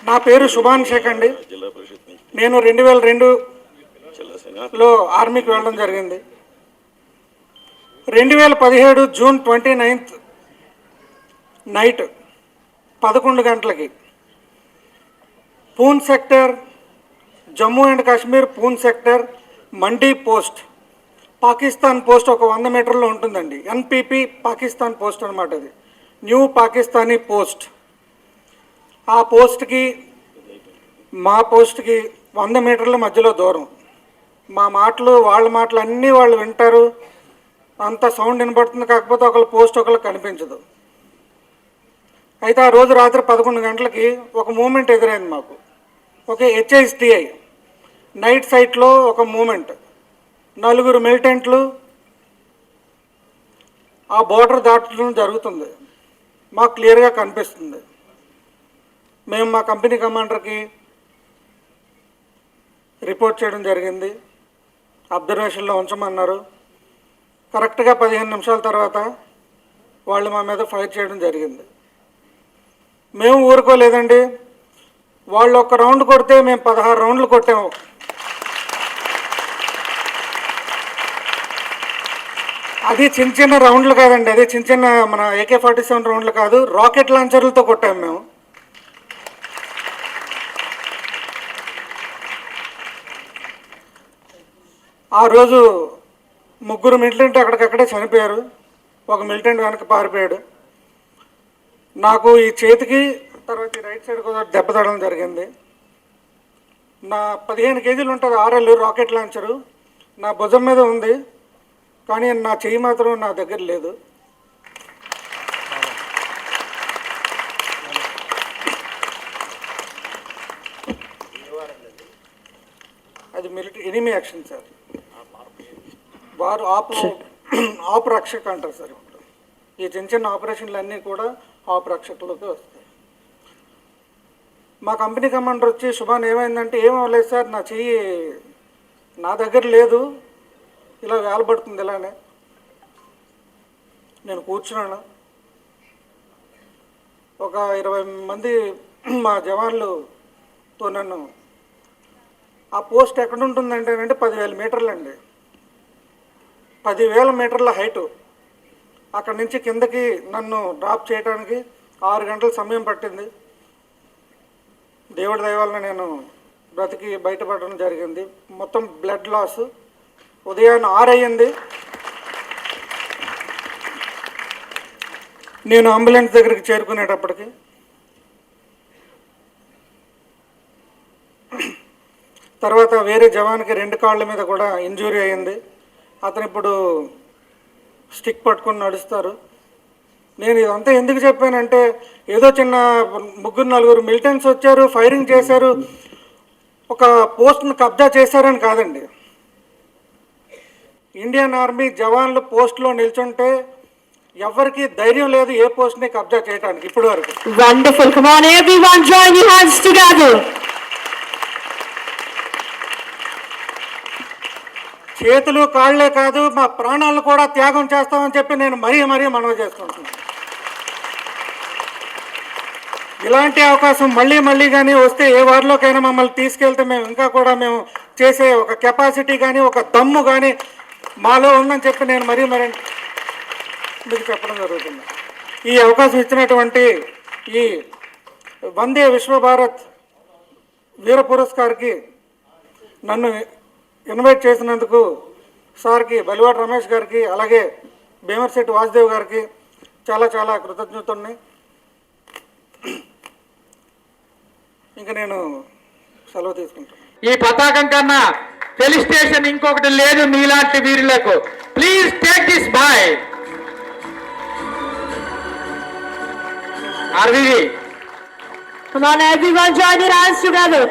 నా పేరు శుభాన్ షేక్ అండి. నేను 2002లో ఆర్మీకి వెళ్ళడం జరిగింది. 2017 జూన్ 29 నైట్ 11 గంటలకి Poonch sector, Jammu and Kashmir Poonch sector mandi post, Pakistan post ఒక 100 మీటర్లో ఉంటుందండి. ఎన్పిపి పాకిస్తాన్ పోస్ట్ అనమాట. అది న్యూ పాకిస్తానీ పోస్ట్. ఆ పోస్ట్కి మా పోస్ట్కి 100 మీటర్ల మధ్యలో దూరం. మా మాటలు వాళ్ళ మాటలు అన్నీ వాళ్ళు వింటారు. అంత సౌండ్ వినపడుతుంది. కాకపోతే ఒకళ్ళ పోస్ట్ ఒకళ్ళకి కనిపించదు. అయితే ఆ రోజు రాత్రి 11 గంటలకి ఒక మూమెంట్ ఎదురైంది మాకు. ఒక HISTI నైట్ సైట్లో ఒక మూమెంట్. 4 మిలిటెంట్లు ఆ బోర్డర్ దాటడం జరుగుతుంది. మాకు క్లియర్గా కనిపిస్తుంది. మేము మా కంపెనీ కమాండర్కి రిపోర్ట్ చేయడం జరిగింది. అబ్జర్వేషన్లో ఉంచమన్నారు. కరెక్ట్గా 15 నిమిషాల తర్వాత వాళ్ళు మా మీద ఫైర్ చేయడం జరిగింది. మేము ఊరుకోలేదండి. వాళ్ళు ఒక రౌండ్ కొడితే మేము 16 రౌండ్లు కొట్టాము. అది చిన్న చిన్న రౌండ్లు కాదండి. అది చిన్న చిన్న మన AK-47 రౌండ్లు కాదు, రాకెట్ లాంచర్లతో కొట్టాము మేము. ఆ రోజు 3 మిలిటెంట్ అక్కడికక్కడే చనిపోయారు. ఒక మిలిటెంట్ వెనక పారిపోయాడు. నాకు ఈ చేతికి తర్వాత ఈ రైట్ సైడ్ కూడా దెబ్బ తగడం జరిగింది. నా 15 కేజీలు ఉంటుంది RL రాకెట్ లాంచరు. నా భుజం మీద ఉంది, కానీ నా చెయ్యి మాత్రం నా దగ్గర లేదు. అది మిలిటరీ ఎనిమీ యాక్షన్ సార్. వారు ఆపు రక్షక అంటారు సార్. ఇప్పుడు ఈ చిన్న చిన్న ఆపరేషన్లు అన్నీ కూడా ఆపు రక్షకులతో వస్తాయి. మా కంపెనీ కమాండర్ వచ్చి, శుభాన్ ఏమైందంటే, ఏమవ్వలేదు సార్, నా చెయ్యి నా దగ్గర లేదు, ఇలా వేలబడుతుంది ఇలానే. నేను కూర్చున్నాను. ఒక 20 మంది మా జవాన్లుతో నన్ను, ఆ పోస్ట్ ఎక్కడ ఉంటుందంటే 10,000 మీటర్లు అండి. 10,000 మీటర్ల హైటు. అక్కడి నుంచి కిందకి నన్ను డ్రాప్ చేయడానికి 6 గంటల సమయం పట్టింది. దేవుడి దయ వలన నేను బ్రతికి బయటపడడం జరిగింది. మొత్తం బ్లడ్ లాస్. ఉదయాన్నే 6 అయ్యింది. నేను అంబులెన్స్ దగ్గరికి చేరుకునేటప్పటికి తర్వాత వేరే జవాన్కి 2 కాళ్ళ మీద కూడా ఇంజూరీ అయ్యింది. అతను ఇప్పుడు స్టిక్ పట్టుకొని నడుస్తారు. నేను ఇదంతా ఎందుకు చెప్పానంటే, ఏదో చిన్న 3-4 మిలిటెంట్స్ వచ్చారు, ఫైరింగ్ చేశారు, ఒక పోస్ట్ను కబ్జా చేశారని కాదండి. ఇండియన్ ఆర్మీ జవాన్లు పోస్ట్లో నిల్చుంటే ఎవరికి ధైర్యం లేదు ఏ పోస్ట్ని కబ్జా చేయడానికి ఇప్పటి వరకు. Wonderful. Come on everyone, join your hands together. చేతులు కాళ్లే కాదు, మా ప్రాణాలను కూడా త్యాగం చేస్తామని చెప్పి నేను మరీ మనవి చేసుకుంటున్నాను. ఇలాంటి అవకాశం మళ్ళీ కానీ వస్తే ఏ వారిలోకైనా మమ్మల్ని తీసుకెళ్తే మేము ఇంకా కూడా మేము చేసే ఒక కెపాసిటీ కానీ ఒక దమ్ము కానీ మాలో ఉందని చెప్పి నేను మరీ మీకు చెప్పడం జరుగుతుంది. ఈ అవకాశం ఇచ్చినటువంటి ఈ వందే విశ్వభారత్ వీర పురస్కార్కి నన్ను ఇన్వైట్ చేసినందుకు సార్కి, బలివాడ రమేష్ గారికి, అలాగే భీమర్శెట్టి వాసుదేవ్ గారికి చాలా కృతజ్ఞతని. ఇంకా నేను సెలవు తీసుకుంటాను. ఈ పతాకం కన్నా ఫెలిసిటేషన్ ఇంకొకటి లేదు మీలాంటి వీరులకు. Please take this boy. Come on everyone, join your hands together.